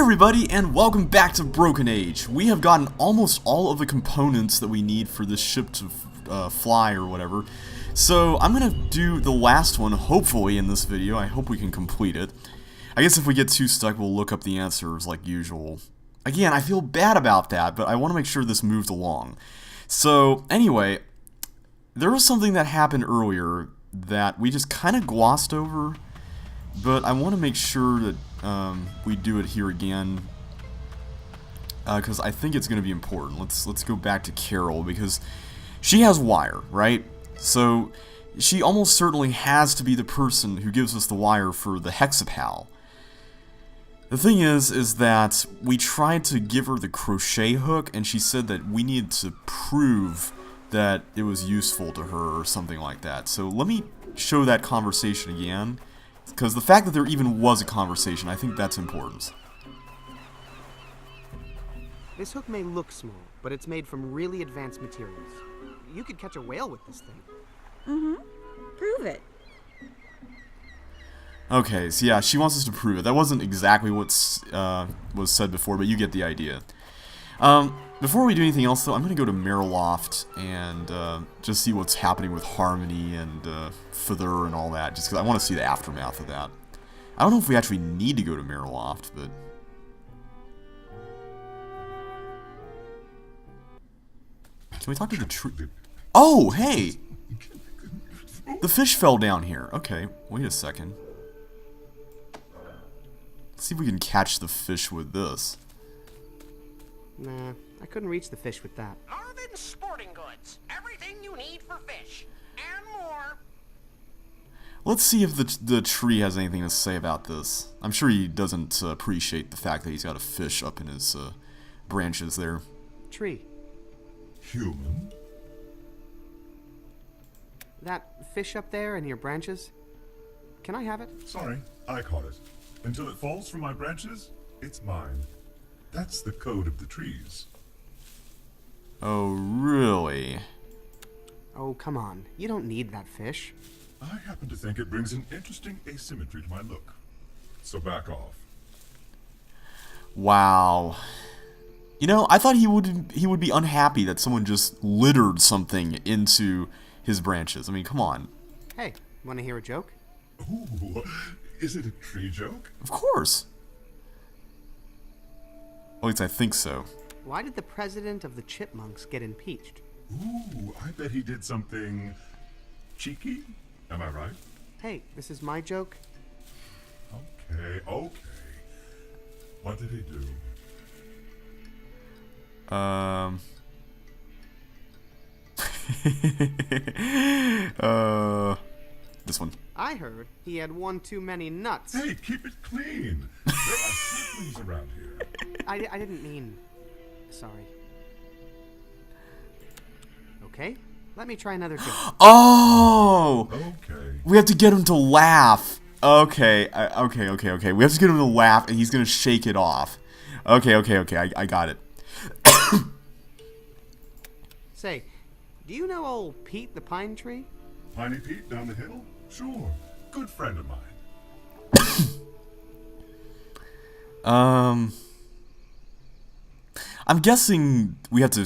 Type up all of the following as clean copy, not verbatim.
everybody, and welcome back to Broken Age. We have gotten almost all of the components that we need for this ship to fly or whatever. So I'm gonna do the last one, hopefully, in this video. I hope we can complete it. I guess if we get too stuck, we'll look up the answers like usual. Again, I feel bad about that, but I want to make sure this moves along. So, anyway, there was something that happened earlier that we just kind of glossed over, but I want to make sure that we do it here again, because I think it's going to be important. Let's go back to Carol, because she has wire, right? So she almost certainly has to be the person who gives us the wire for the Hexapal. The thing is that we tried to give her the crochet hook, and she said that we needed to prove that it was useful to her or something like that. So let me show that conversation again, because the fact that there even was a conversation, I think that's important. This hook may look small, but it's made from really advanced materials. You could catch a whale with this thing. Mm-hmm. Prove it. Okay, so yeah, she wants us to prove it. That wasn't exactly what was said before, but you get the idea. Before we do anything else, though, I'm going to go to Mariloft and just see what's happening with Harmony and Feather and all that, just because I want to see the aftermath of that. I don't know if we actually need to go to Mariloft, but... Can we talk to the tree? Oh, hey! The fish fell down here. Okay, wait a second. Let's see if we can catch the fish with this. Nah, I couldn't reach the fish with that. Marvin Sporting Goods. Everything you need for fish. And more. Let's see if the tree has anything to say about this. I'm sure he doesn't appreciate the fact that he's got a fish up in his branches there. Tree. Human? That fish up there in your branches? Can I have it? Sorry, I caught it. Until it falls from my branches, it's mine. That's the code of the trees. Oh, really? Oh, come on. You don't need that fish. I happen to think it brings an interesting asymmetry to my look. So back off. Wow. You know, I thought he would be unhappy that someone just littered something into his branches. I mean, come on. Hey, want to hear a joke? Ooh, is it a tree joke? Of course. At least I think so. Why did the president of the Chipmunks get impeached? Ooh, I bet he did something cheeky. Am I right? Hey, this is my joke. Okay. What did he do? This one. I heard he had one too many nuts. Hey, keep it clean. There are siblings around here. I didn't mean... Sorry. Okay, let me try another joke. Oh! Okay. We have to get him to laugh. Okay. Okay. We have to get him to laugh, and he's gonna shake it off. Okay. I got it. Say, do you know old Pete the pine tree? Piney Pete down the hill? Sure. Good friend of mine. I'm guessing we have to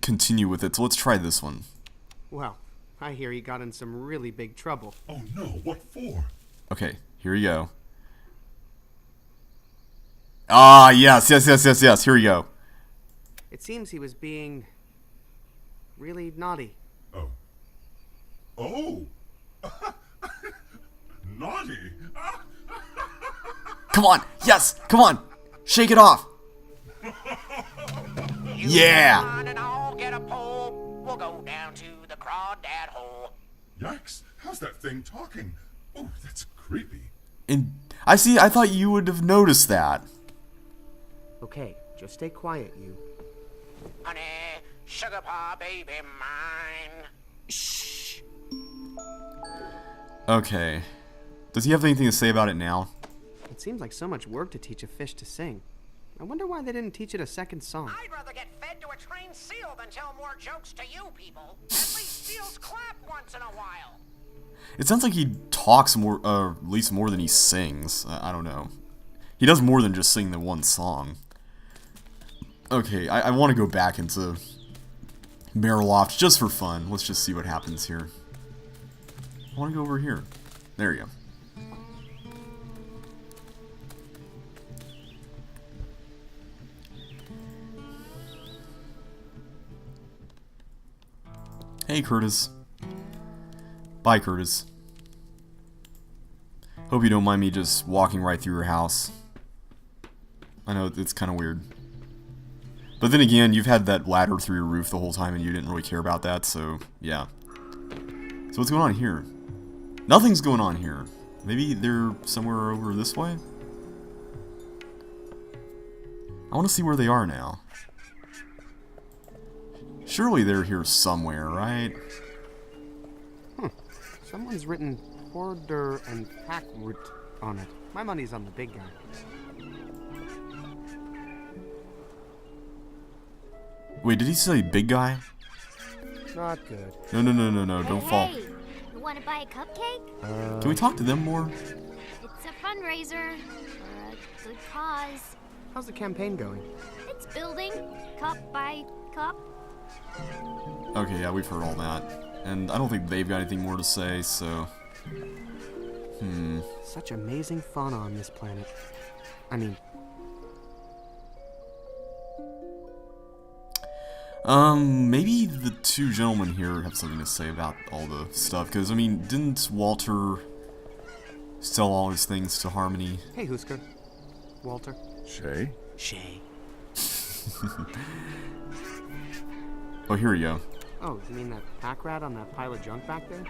continue with it, so let's try this one. Well, I hear he got in some really big trouble. Oh no, what for? Okay, here we go. Ah, yes, here we go. It seems he was being really naughty. Oh. Naughty? Come on, yes, come on. Shake it off. Yeah. Come on and I'll get a pole. We'll go down to the crawdad hole. Yikes, how's that thing talking? Oh, that's creepy. And I thought you would have noticed that. Okay, just stay quiet, you. Honey, sugar paw, baby mine. Shh. Okay. Does he have anything to say about it now? It seems like so much work to teach a fish to sing. I wonder why they didn't teach it a second song. I'd rather get fed to a trained seal than tell more jokes to you people. At least seals clap once in a while. It sounds like he talks more, at least more than he sings. I don't know. He does more than just sing the one song. Okay, I want to go back into Mariloft just for fun. Let's just see what happens here. I want to go over here. There you go. Hey, Curtis. Bye, Curtis. Hope you don't mind me just walking right through your house. I know it's kind of weird. But then again, you've had that ladder through your roof the whole time and you didn't really care about that, so yeah. So what's going on here? Nothing's going on here. Maybe they're somewhere over this way? I want to see where they are now. Surely they're here somewhere, right? Someone's written Hoarder and Packroot on it. My money's on the big guy. Wait, did he say big guy? Not good. No, don't fall. Hey, you want to buy a cupcake? Can we talk to them more? It's a fundraiser for a good cause. How's the campaign going? It's building, cup by cup. Okay, yeah, we've heard all that. And I don't think they've got anything more to say, so... Such amazing fauna on this planet. I mean... maybe the two gentlemen here have something to say about all the stuff, because, I mean, didn't Walter sell all his things to Harmony? Hey, Husker. Walter. Shay? Shay. Oh, here we go. Oh, you mean that pack rat on that pile of junk back there?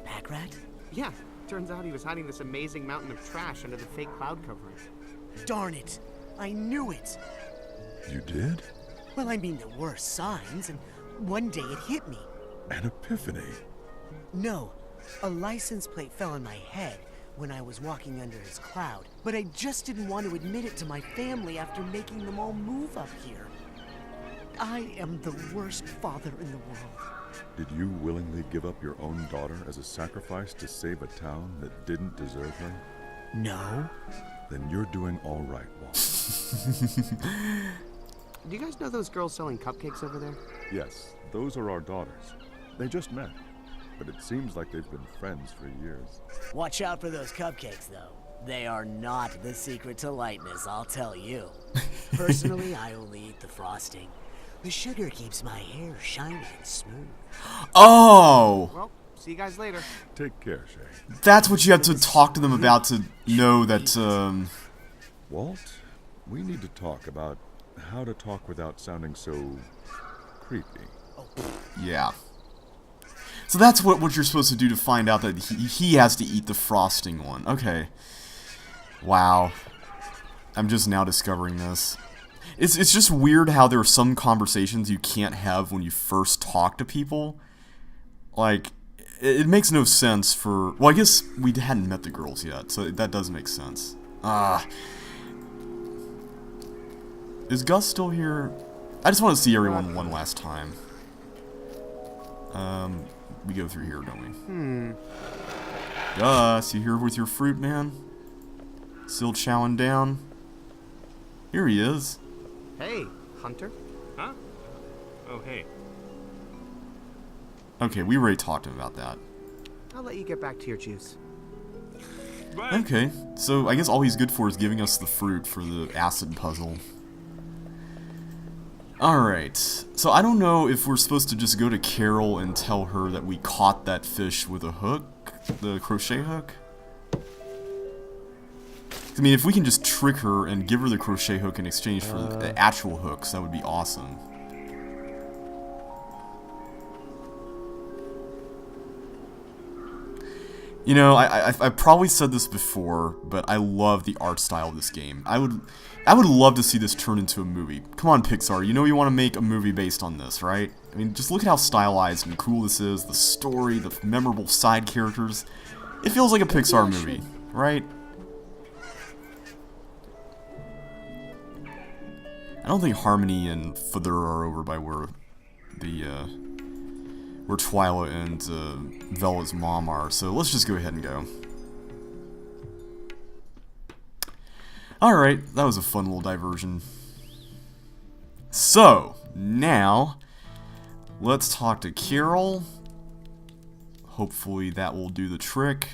Pack rat? Yeah, turns out he was hiding this amazing mountain of trash under the fake cloud covering. Darn it! I knew it! You did? Well, I mean, there were signs, and one day it hit me. An epiphany. No, a license plate fell on my head when I was walking under his cloud, but I just didn't want to admit it to my family after making them all move up here. I am the worst father in the world. Did you willingly give up your own daughter as a sacrifice to save a town that didn't deserve her? No. Then you're doing all right, Walt. Do you guys know those girls selling cupcakes over there? Yes, those are our daughters. They just met, but it seems like they've been friends for years. Watch out for those cupcakes, though. They are not the secret to lightness, I'll tell you. Personally, I only eat the frosting. The sugar keeps my hair shiny and smooth. Oh! Well, see you guys later. Take care, Shay. That's what you have to talk to them about to know that, Walt, we need to talk about how to talk without sounding so creepy. yeah. So that's what you're supposed to do to find out that he has to eat the frosting one. Okay. Wow. I'm just now discovering this. It's just weird how there are some conversations you can't have when you first talk to people. Like, it makes no sense for... Well, I guess we hadn't met the girls yet, so that does make sense. Is Gus still here? I just want to see everyone one last time. We go through here, don't we? Gus, you here with your fruit, man? Still chowing down? Here he is. Hey, Hunter. Huh? Oh, hey. Okay, we already talked to him about that. I'll let you get back to your juice. Bye. Okay, so I guess all he's good for is giving us the fruit for the acid puzzle. Alright, so I don't know if we're supposed to just go to Carol and tell her that we caught that fish with a hook, the crochet hook. I mean, if we can just trick her and give her the crochet hook in exchange for the actual hooks, that would be awesome. You know, I've probably said this before, but I love the art style of this game. I would love to see this turn into a movie. Come on, Pixar, you know you want to make a movie based on this, right? I mean, just look at how stylized and cool this is, the story, the memorable side characters. It feels like a Pixar movie, right? I don't think Harmony and Feather are over by where where Twyla and Vella's mom are, so let's just go ahead and go. Alright, that was a fun little diversion. So, now, let's talk to Carol. Hopefully that will do the trick.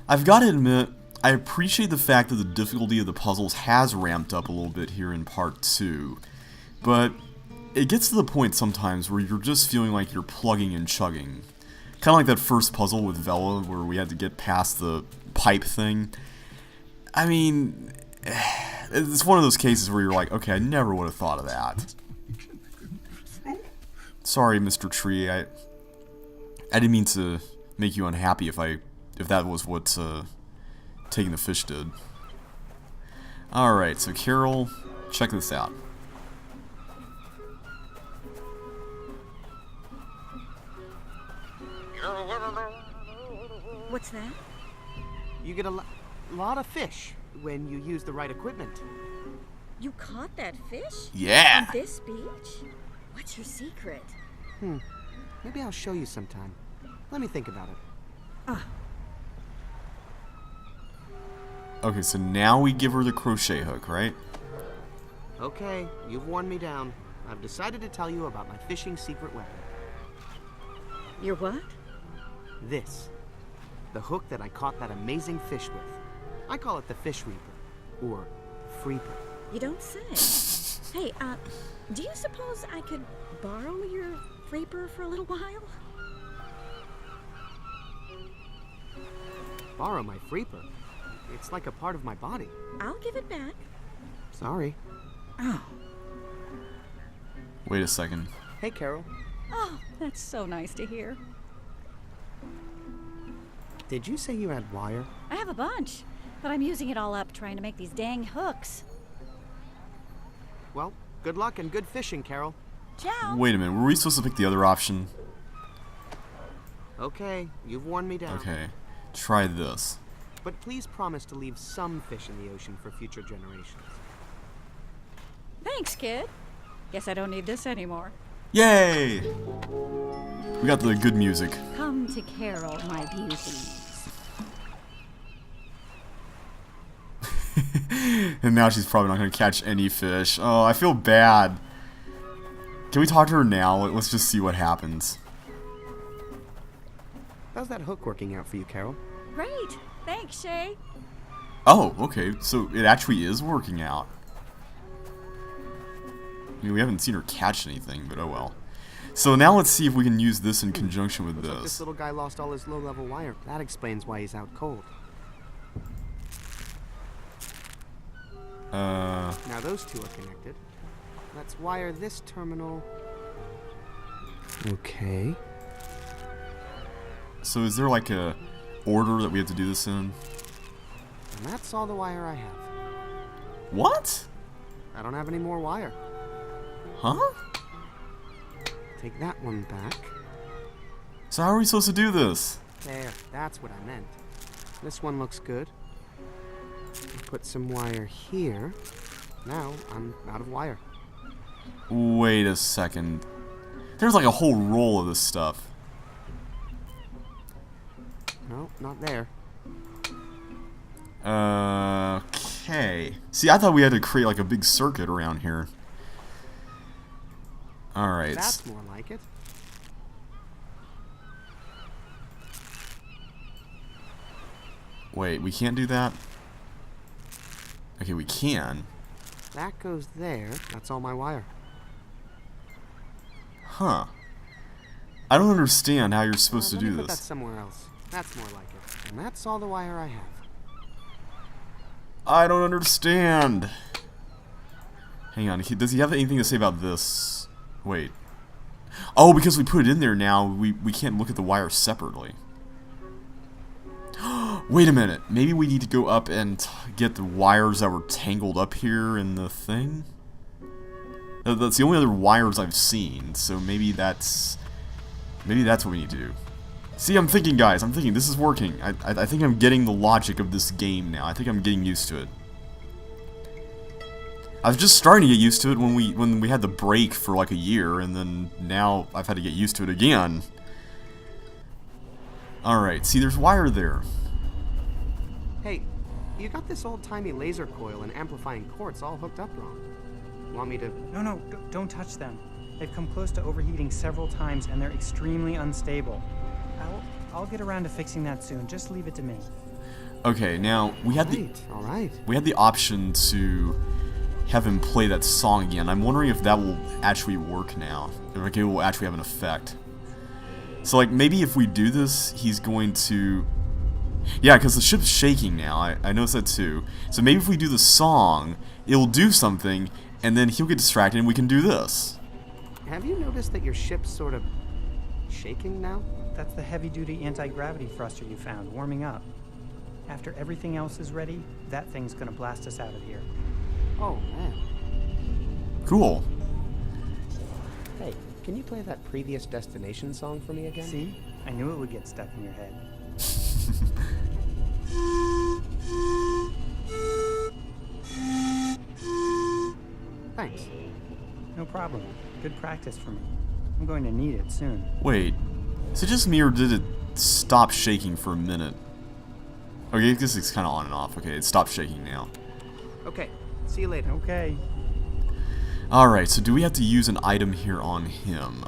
I've got to admit, I appreciate the fact that the difficulty of the puzzles has ramped up a little bit here in part 2, but it gets to the point sometimes where you're just feeling like you're plugging and chugging. Kind of like that first puzzle with Vella where we had to get past the pipe thing. I mean, it's one of those cases where you're like, okay, I never would have thought of that. Sorry, Mr. Tree, I didn't mean to make you unhappy if that was what taking the fish did. Alright, so Carol, check this out. What's that? You get a lot of fish when you use the right equipment. You caught that fish? Yeah! On this beach? What's your secret? Maybe I'll show you sometime. Let me think about it. Okay, so now we give her the crochet hook, right? Okay, you've worn me down. I've decided to tell you about my fishing secret weapon. Your what? This. The hook that I caught that amazing fish with. I call it the Fish Reaper. Or Freeper. You don't say. Hey, do you suppose I could borrow your Freeper for a little while? Borrow my Freeper? It's like a part of my body. I'll give it back. Sorry. Oh. Wait a second. Hey, Carol. Oh, that's so nice to hear. Did you say you had wire? I have a bunch, but I'm using it all up trying to make these dang hooks. Well, good luck and good fishing, Carol. Ciao. Wait a minute, were we supposed to pick the other option? Okay, you've worn me down. Okay, try this. But please promise to leave some fish in the ocean for future generations. Thanks, kid. Guess I don't need this anymore. Yay! We got the good music. Come to Carol, my beauties. And now she's probably not going to catch any fish. Oh, I feel bad. Can we talk to her now? Let's just see what happens. How's that hook working out for you, Carol? Great. Thanks, Shay. Oh, okay. So it actually is working out. I mean, we haven't seen her catch anything, but oh well. So now let's see if we can use this in conjunction with Looks like this. this little guy lost all his low-level wire. That explains why he's out cold. Now those two are connected. Let's wire this terminal. Okay. So is there like a order that we have to do this in? And that's all the wire I have. What? I don't have any more wire. Huh? Take that one back. So how are we supposed to do this? There, that's what I meant. This one looks good. Put some wire here. Now I'm out of wire. Wait a second. There's like a whole roll of this stuff. No, not there. Okay. See, I thought we had to create like a big circuit around here. Alright. That's more like it. Wait, we can't do that? Okay, we can. That goes there. That's all my wire. Huh. I don't understand how you're supposed to Let me do put that this. somewhere else. That's more like it. And that's all the wire I have. I don't understand. Hang on, does he have anything to say about this? Wait. Oh, because we put it in there now, we can't look at the wire separately. Wait a minute. Maybe we need to go up and get the wires that were tangled up here in the thing? That's the only other wires I've seen, so maybe that's what we need to do. See, I'm thinking, guys. I'm thinking this is working. I think I'm getting the logic of this game now. I think I'm getting used to it. I was just starting to get used to it when we had the break for like a year, and then now I've had to get used to it again. Alright, see, there's wire there. Hey, you got this old-timey laser coil and amplifying quartz all hooked up wrong. Want me to... No, don't touch them. They've come close to overheating several times, and they're extremely unstable. I'll get around to fixing that soon. Just leave it to me. Okay, now, we had the option to have him play that song again. I'm wondering if that will actually work now. Like, it will actually have an effect. So, like, maybe if we do this, he's going to... Yeah, because the ship's shaking now. I noticed that too. So maybe if we do the song, it will do something, and then he'll get distracted and we can do this. Have you noticed that your ship's sort of shaking now? That's the heavy-duty anti-gravity thruster you found, warming up. After everything else is ready, that thing's gonna blast us out of here. Oh, man. Cool. Hey, can you play that Previous Destination song for me again? See? I knew it would get stuck in your head. Thanks. No problem. Good practice for me. I'm going to need it soon. Wait, is it just me or did it stop shaking for a minute? Okay, I guess it's kind of on and off. Okay, it stopped shaking now. Okay, see you later. Okay. Alright, so do we have to use an item here on him?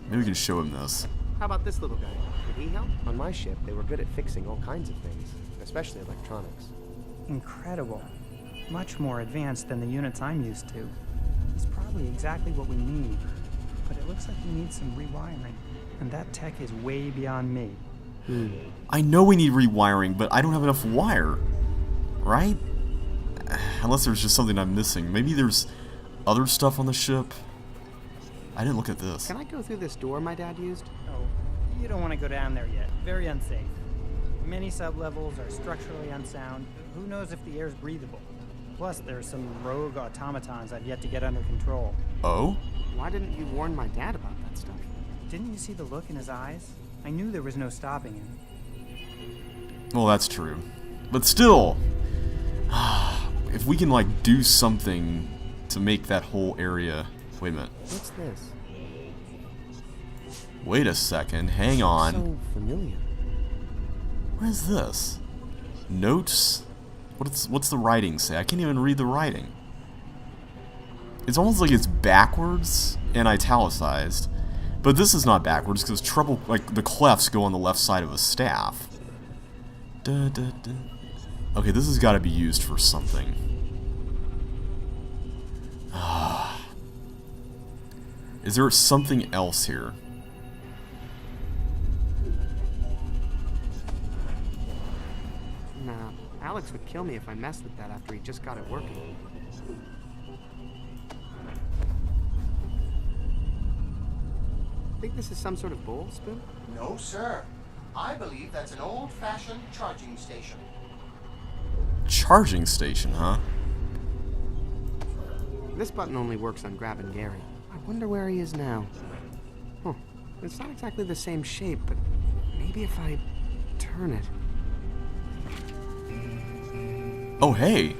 Maybe we can show him this. How about this little guy? Could he help? On my ship, they were good at fixing all kinds of things, especially electronics. Incredible. Much more advanced than the units I'm used to. It's probably exactly what we need, but it looks like we need some rewiring, and that tech is way beyond me. I know we need rewiring, but I don't have enough wire. Right? Unless there's just something I'm missing. Maybe there's other stuff on the ship. I didn't look at this. Can I go through this door my dad used? Oh, you don't want to go down there yet. Very unsafe. Many sublevels are structurally unsound. Who knows if the air's breathable? Plus, there's some rogue automatons I've yet to get under control. Oh? Why didn't you warn my dad about that stuff? Didn't you see the look in his eyes? I knew there was no stopping him. Well, that's true. But still, if we can, like, do something to make that whole area... Wait a minute. What's this? Wait a second. Hang on. So familiar. What is this? Notes? What's the writing say? I can't even read the writing. It's almost like it's backwards and italicized. But this is not backwards because trouble, like the clefs go on the left side of a staff. Da, da, da. Okay, this has got to be used for something. Is there something else here? Nah, Alex would kill me if I messed with that after he just got it working. Think this is some sort of bowl, Spoon? No, sir. I believe that's an old-fashioned charging station. Charging station, huh? This button only works on grabbing Gary. I wonder where he is now. Huh. It's not exactly the same shape, but maybe if I turn it. Oh, hey.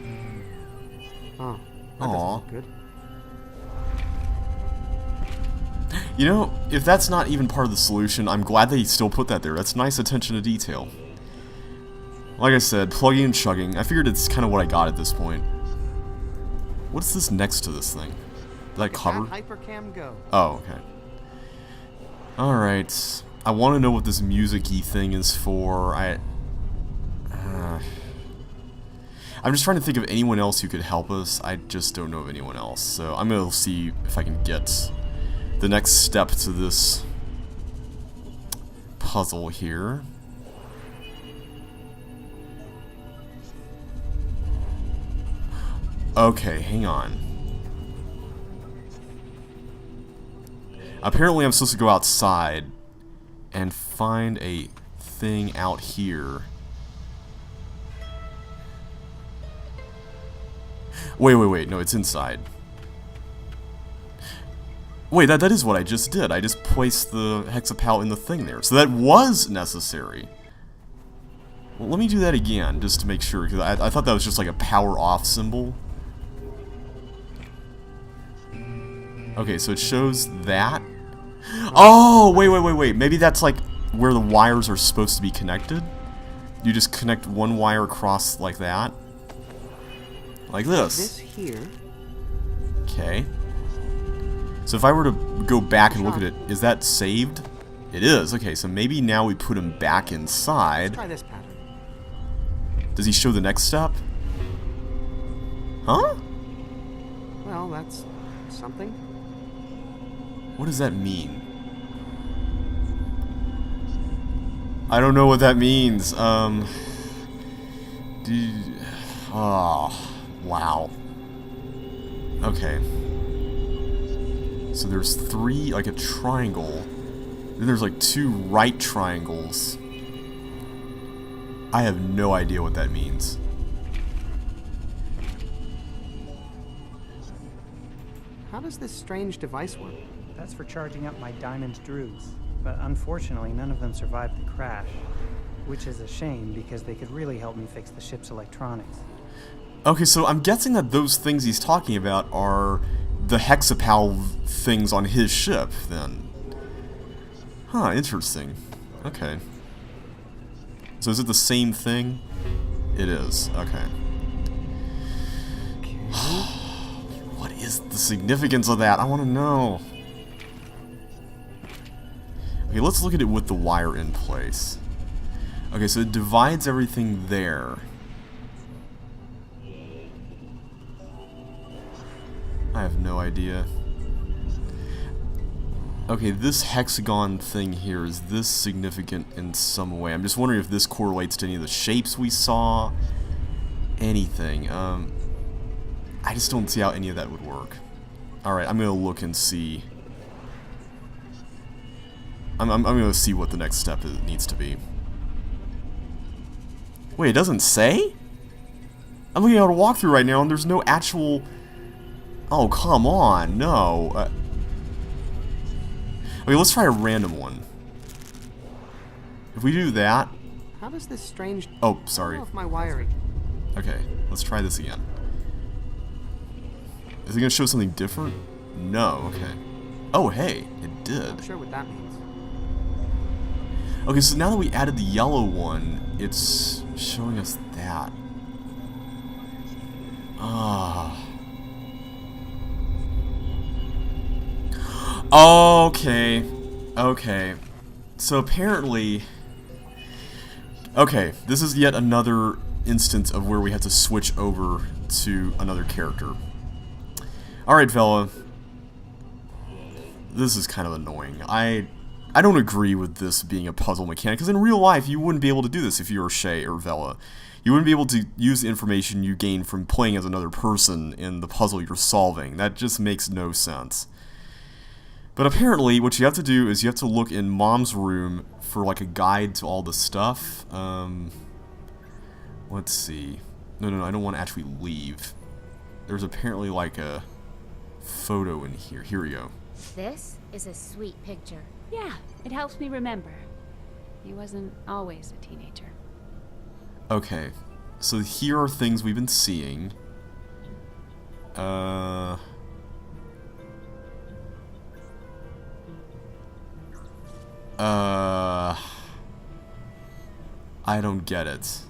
Oh, that doesn't look good. You know, if that's not even part of the solution, I'm glad they still put that there. That's nice attention to detail. Like I said, plugging and chugging. I figured it's kind of what I got at this point. What's this next to this thing? Is that covered? Hypercam go. Oh, okay. Alright. I want to know what this music-y thing is for. I'm just trying to think of anyone else who could help us. I just don't know of anyone else. So I'm going to see if I can get the next step to this puzzle here. Okay, hang on. Apparently I'm supposed to go outside and find a thing out here. Wait, no, it's inside. Wait, that is what I just did. I just placed the Hexapal in the thing there. So that was necessary. Well, let me do that again, just to make sure, because I thought that was just like a power off symbol. Okay, so it shows that. Oh, wait. Maybe that's like where the wires are supposed to be connected. You just connect one wire across like that. Like this. This here. Okay. So if I were to go back and look at it, is that saved? It is. Okay, so maybe now we put him back inside. Let's try this pattern. Does he show the next step? Huh? Well, that's something. What does that mean? I don't know what that means. Oh, wow. Okay. So there's three, like a triangle. Then there's like two right triangles. I have no idea what that means. How does this strange device work? That's for charging up my diamond druids, but unfortunately none of them survived the crash, which is a shame because they could really help me fix the ship's electronics. Okay, so I'm guessing that those things he's talking about are the Hexapal things on his ship, then. Huh, interesting. Okay. So is it the same thing? It is. Okay. What is the significance of that? I want to know. Okay, let's look at it with the wire in place. Okay, so it divides everything there. I have no idea. Okay, this hexagon thing here, is this significant in some way? I'm just wondering if this correlates to any of the shapes we saw. Anything. I just don't see how any of that would work. Alright, I'm gonna look and see. I'm gonna see what the next step needs to be. Wait, it doesn't say? I'm looking at a walkthrough right now and there's no actual... Oh, come on, no. Okay, let's try a random one. If we do that... How does this strange... Oh, sorry. Off my wiring. Okay, let's try this again. Is it going to show something different? No, okay. Oh, hey, it did. I'm not sure what that means. Okay, so now that we added the yellow one, it's showing us that. Ah. Okay. Okay. So apparently... Okay, this is yet another instance of where we have to switch over to another character. Alright, Vella. This is kind of annoying. I don't agree with this being a puzzle mechanic, because in real life you wouldn't be able to do this if you were Shay or Vella. You wouldn't be able to use the information you gain from playing as another person in the puzzle you're solving. That just makes no sense. But apparently, what you have to do is you have to look in Mom's room for like a guide to all the stuff. Let's see. No, I don't want to actually leave. There's apparently like a photo in here. Here we go. This is a sweet picture. Yeah, it helps me remember. He wasn't always a teenager. Okay, so here are things we've been seeing. I don't get it.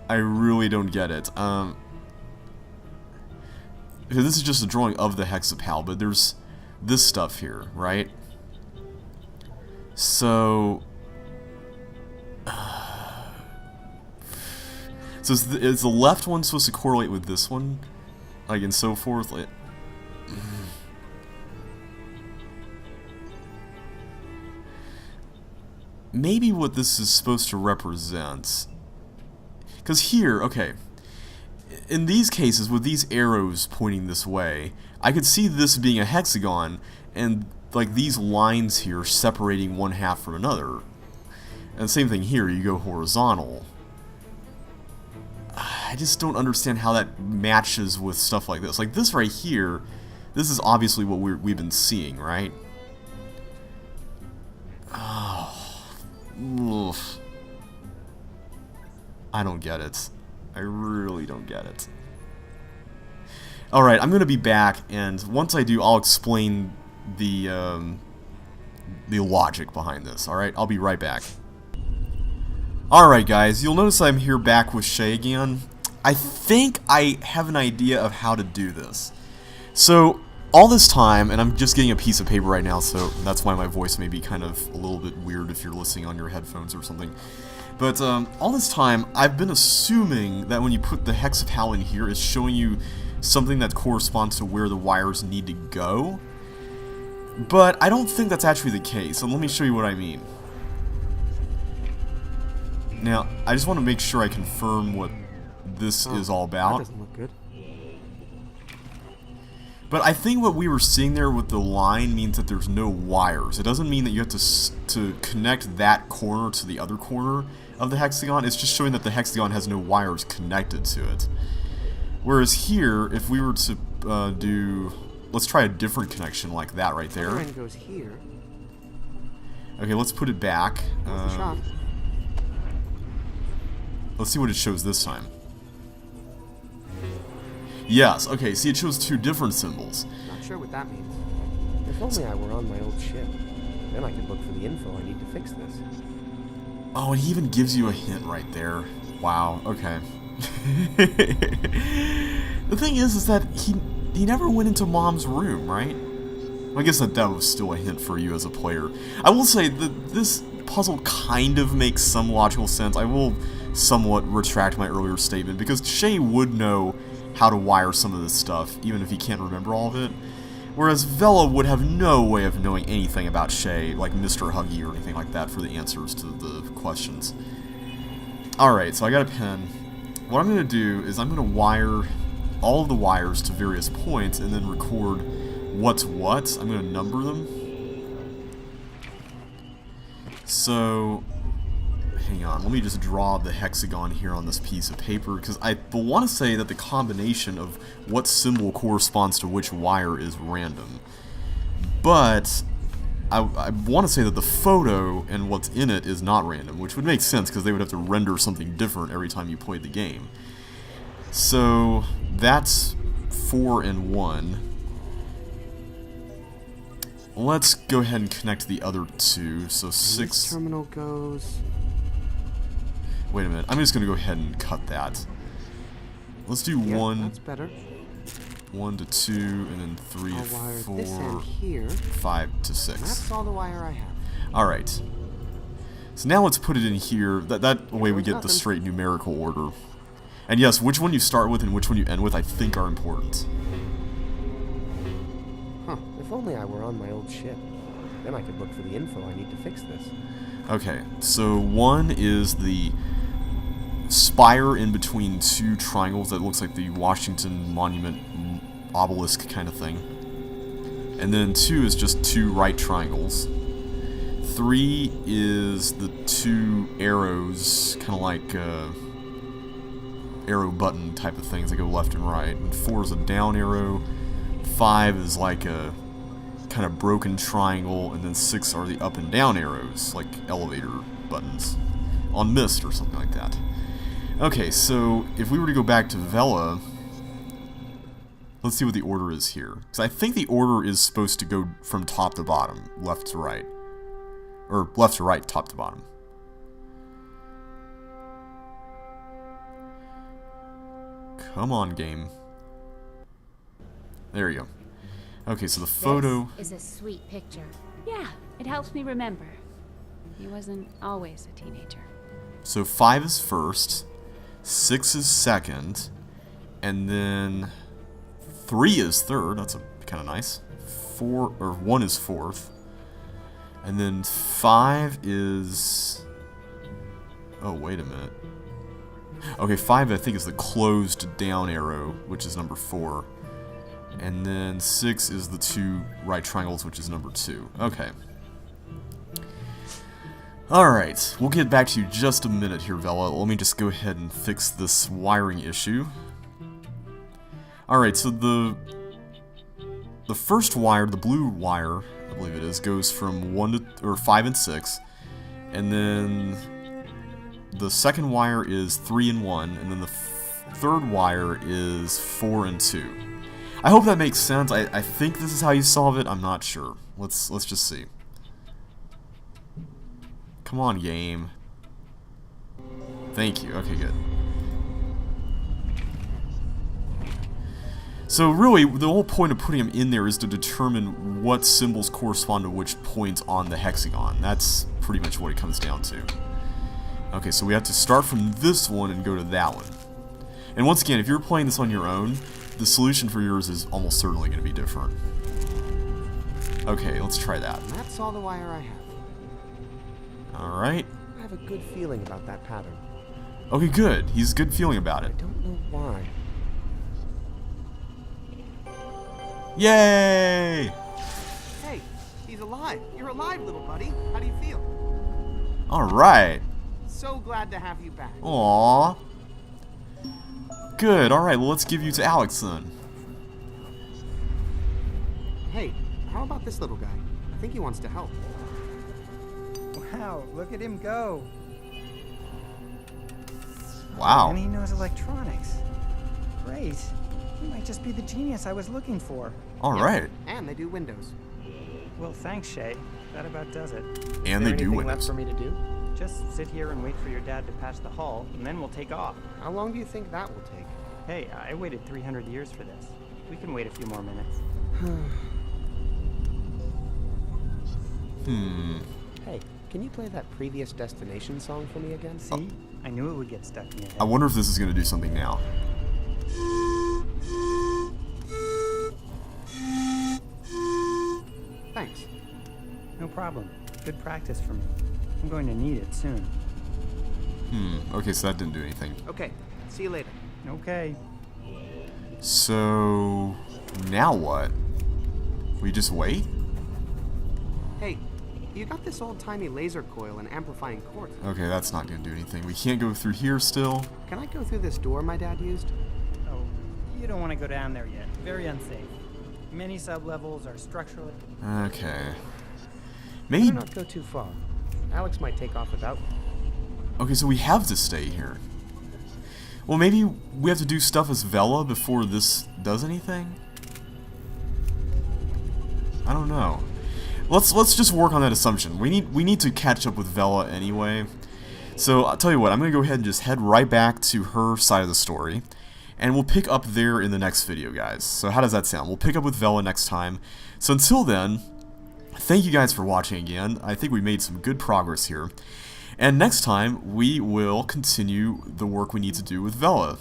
I really don't get it. Because this is just a drawing of the Hexapal, but there's this stuff here, right? So... So is the left one supposed to correlate with this one? Like, and so forth? Like, maybe what this is supposed to represent... Because here, okay, in these cases, with these arrows pointing this way, I could see this being a hexagon, and like these lines here separating one half from another. And the same thing here, you go horizontal. I just don't understand how that matches with stuff like this. Like this right here, this is obviously what we've been seeing, right? Oh, Ugh. I don't get it. I really don't get it. Alright, I'm gonna be back, and once I do, I'll explain the logic behind this, alright? I'll be right back. Alright guys, you'll notice I'm here back with Shay again. I think I have an idea of how to do this. So, all this time, and I'm just getting a piece of paper right now, so that's why my voice may be kind of a little bit weird if you're listening on your headphones or something. But all this time, I've been assuming that when you put the Hexapal in here, it's showing you something that corresponds to where the wires need to go. But I don't think that's actually the case, and let me show you what I mean. Now, I just want to make sure I confirm what this is all about. That doesn't look good. But I think what we were seeing there with the line means that there's no wires. It doesn't mean that you have to connect that corner to the other corner of the hexagon. It's just showing that the hexagon has no wires connected to it. Whereas here, if we were to do... Let's try a different connection like that right there. The line goes here. Okay, let's put it back. Let's see what it shows this time. Yes, okay, see it shows two different symbols. Not sure what that means. If only I were on my old ship. Then I could look for the info I need to fix this. Oh, and he even gives you a hint right there. Wow, okay. The thing is that he never went into Mom's room, right? I guess that was still a hint for you as a player. I will say that this puzzle kind of makes some logical sense. I will somewhat retract my earlier statement, because Shay would know how to wire some of this stuff, even if he can't remember all of it. Whereas Vella would have no way of knowing anything about Shay, like Mr. Huggy or anything like that, for the answers to the questions. Alright, so I got a pen. What I'm going to do is I'm going to wire all of the wires to various points and then record what's what. I'm going to number them. So, hang on, let me just draw the hexagon here on this piece of paper, because I want to say that the combination of what symbol corresponds to which wire is random. But I want to say that the photo and what's in it is not random, which would make sense because they would have to render something different every time you played the game. So that's 4 and 1. Let's go ahead and connect the other two. So 6. This terminal goes... Wait a minute. I'm just going to go ahead and cut that. Let's do 1. That's better. 1 to 2, and then 3 to 4, here. 5 to 6. That's all the wire I have. Alright. So now let's put it in here. That way we get the straight numerical order. And yes, which one you start with and which one you end with I think are important. Huh. If only I were on my old ship. Then I could look for the info I need to fix this. Okay, so 1 is the spire in between two triangles that looks like the Washington Monument obelisk kind of thing. And then 2 is just 2 right triangles. 3 is the 2 arrows, kind of like arrow button type of things that go left and right. And 4 is a down arrow. 5 is like a kind of broken triangle, and then 6 are the up and down arrows, like elevator buttons on Myst or something like that. Okay, so if we were to go back to Vella, let's see what the order is here. Because I think the order is supposed to go from top to bottom, left to right. Or left to right, top to bottom. Come on, game. There you go. Okay, so the photo... This is a sweet picture. Yeah, it helps me remember. He wasn't always a teenager. So 5 is first, 6 is second, and then 3 is third. That's kind of nice. 1 is fourth, and then 5 is... Oh, wait a minute. Okay, 5 I think is the closed down arrow, which is number 4. And then 6 is the 2 right triangles, which is number 2. Okay. Alright, we'll get back to you just a minute here, Vella. Let me just go ahead and fix this wiring issue. Alright, so the first wire, the blue wire, I believe it is, goes from 5 and 6. and then the second wire is 3 and 1, and then the third wire is 4 and 2. I hope that makes sense. I think this is how you solve it. I'm not sure. Let's just see. Come on, game. Thank you. Okay, good. So really, the whole point of putting them in there is to determine what symbols correspond to which points on the hexagon. That's pretty much what it comes down to. Okay, so we have to start from this one and go to that one. And once again, if you're playing this on your own, the solution for yours is almost certainly going to be different. Okay, let's try that. And that's all the wire I have. Alright. I have a good feeling about that pattern. Okay, good. He's good feeling about it. I don't know why. Yay! Hey, he's alive. You're alive, little buddy. How do you feel? Alright. So glad to have you back. Aww. Good, alright, well let's give you to Alex then. Hey, how about this little guy? I think he wants to help. Wow, look at him go. Wow. And he knows electronics. Great. He might just be the genius I was looking for. Alright. And they do windows. Well, thanks, Shay. That about does it. And they do anything left windows. for me to do? Just sit here and wait for your dad to patch the hull, and then we'll take off. How long do you think that will take? Hey, I waited 300 years for this. We can wait a few more minutes. Hey, can you play that Previous Destination song for me again? See? I knew it would get stuck in your head. I wonder if this is going to do something now. Thanks. No problem. Good practice for me. I'm going to need it soon. Okay, so that didn't do anything. Okay, see you later. Okay. So... now what? We just wait? Hey, you got this old-timey laser coil and amplifying quartz. Okay, that's not going to do anything. We can't go through here still. Can I go through this door my dad used? Oh, you don't want to go down there yet. Very unsafe. Many sublevels are structurally... Okay. Maybe... Better not go too far. Alex might take off without me. Okay, so we have to stay here. Well, maybe we have to do stuff as Vella before this does anything? I don't know. Let's just work on that assumption. We need to catch up with Vella anyway. So I'll tell you what, I'm gonna go ahead and just head right back to her side of the story, and we'll pick up there in the next video, guys. So how does that sound? We'll pick up with Vella next time. So until then, thank you guys for watching again. I think we made some good progress here. And next time, we will continue the work we need to do with Vella.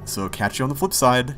So catch you on the flip side.